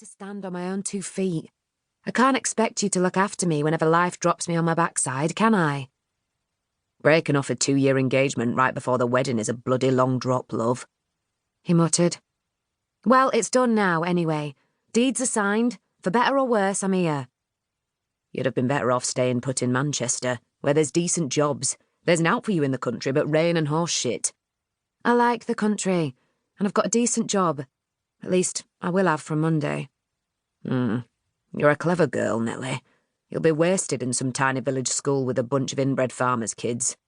to stand on my own 2 feet. I can't expect you to look after me whenever life drops me on my backside, can I? Breaking off a 2-year engagement right before the wedding is a bloody long drop, love, he muttered. Well, it's done now, anyway. Deeds are signed. For better or worse, I'm here. You'd have been better off staying put in Manchester, where there's decent jobs. There's an out for you in the country, but rain and horse shit. I like the country, and I've got a decent job. At least, I will have from Monday. You're a clever girl, Nellie. You'll be wasted in some tiny village school with a bunch of inbred farmers' kids.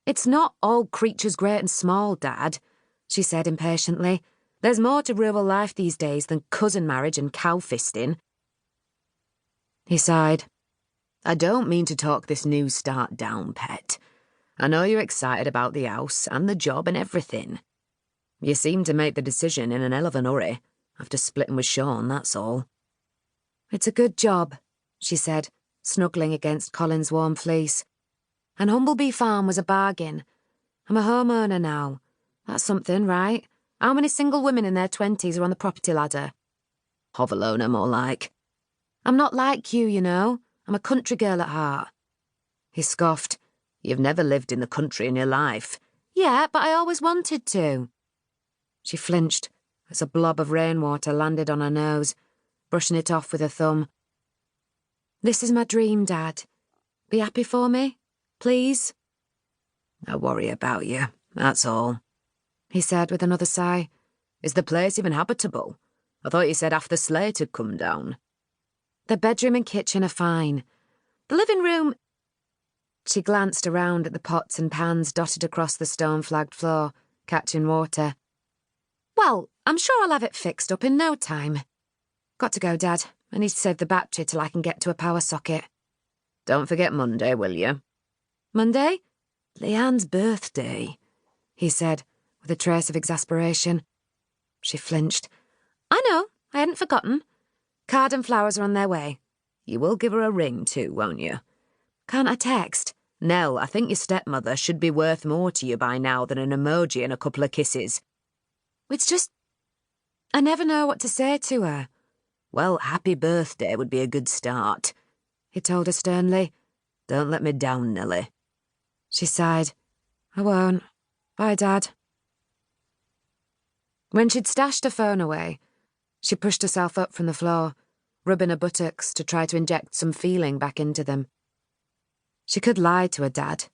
It's not all creatures great and small, Dad, she said impatiently. There's more to rural life these days than cousin marriage and cow fisting. He sighed. I don't mean to talk this new start down, pet. I know you're excited about the house and the job and everything. You seem to make the decision in an hell of an hurry, after splitting with Sean, that's all. It's a good job, she said, snuggling against Colin's warm fleece. And Humblebee Farm was a bargain. I'm a homeowner now. That's something, right? How many single women in their 20s are on the property ladder? Hovel owner, more like. I'm not like you, you know. I'm a country girl at heart. He scoffed. You've never lived in the country in your life. Yeah, but I always wanted to. She flinched as a blob of rainwater landed on her nose, brushing it off with her thumb. This is my dream, Dad. Be happy for me, please? I worry about you, that's all, he said with another sigh. Is the place even habitable? I thought you said half the slate had come down. The bedroom and kitchen are fine. The living room... She glanced around at the pots and pans dotted across the stone-flagged floor, catching water. Well, I'm sure I'll have it fixed up in no time. Got to go, Dad. I need to save the battery till I can get to a power socket. Don't forget Monday, will you? Monday? Leanne's birthday, he said, with a trace of exasperation. She flinched. I know, I hadn't forgotten. Card and flowers are on their way. You will give her a ring too, won't you? Can't I text? Nell, I think your stepmother should be worth more to you by now than an emoji and a couple of kisses. It's just... I never know what to say to her. Well, happy birthday would be a good start, he told her sternly. Don't let me down, Nellie. She sighed. I won't. Bye, Dad. When she'd stashed her phone away, she pushed herself up from the floor, rubbing her buttocks to try to inject some feeling back into them. She could lie to her dad,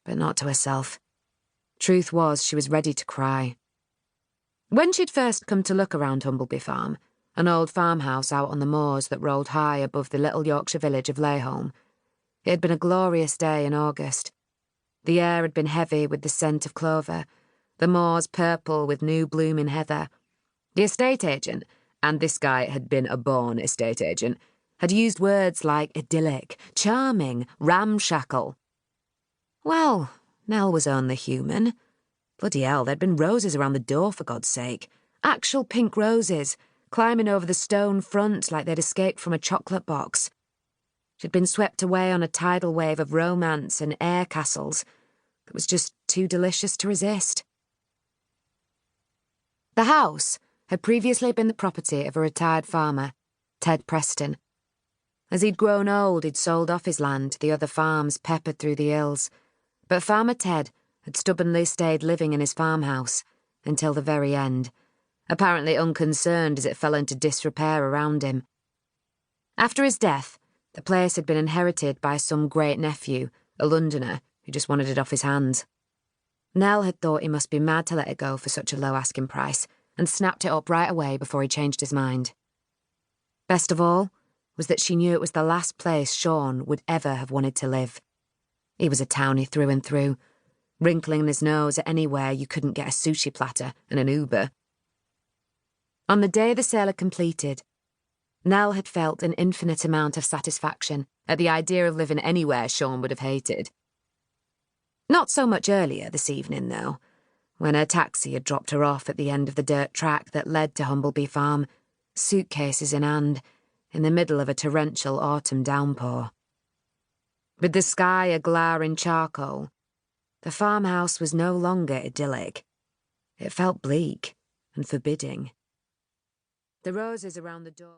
but not to herself. Truth was, she was ready to cry. When she'd first come to look around Humblebee Farm, an old farmhouse out on the moors that rolled high above the little Yorkshire village of Leyholme, it had been a glorious day in August. The air had been heavy with the scent of clover, the moors purple with new blooming heather. The estate agent, and this guy had been a born estate agent, had used words like idyllic, charming, ramshackle. Well, Nell was only human. Bloody hell, there'd been roses around the door, for God's sake. Actual pink roses, climbing over the stone front like they'd escaped from a chocolate box. She'd been swept away on a tidal wave of romance and air castles that was just too delicious to resist. The house had previously been the property of a retired farmer, Ted Preston. As he'd grown old, he'd sold off his land to the other farms peppered through the hills, but Farmer Ted had stubbornly stayed living in his farmhouse until the very end, apparently unconcerned as it fell into disrepair around him. After his death, the place had been inherited by some great-nephew, a Londoner, who just wanted it off his hands. Nell had thought he must be mad to let it go for such a low asking price, and snapped it up right away before he changed his mind. Best of all was that she knew it was the last place Sean would ever have wanted to live. He was a townie through and through, wrinkling his nose at anywhere you couldn't get a sushi platter and an Uber. On the day the sale had completed, Nell had felt an infinite amount of satisfaction at the idea of living anywhere Sean would have hated. Not so much earlier this evening, though, when her taxi had dropped her off at the end of the dirt track that led to Humblebee Farm, suitcases in hand, in the middle of a torrential autumn downpour. With the sky a glaring charcoal, the farmhouse was no longer idyllic. It felt bleak and forbidding. The roses around the door...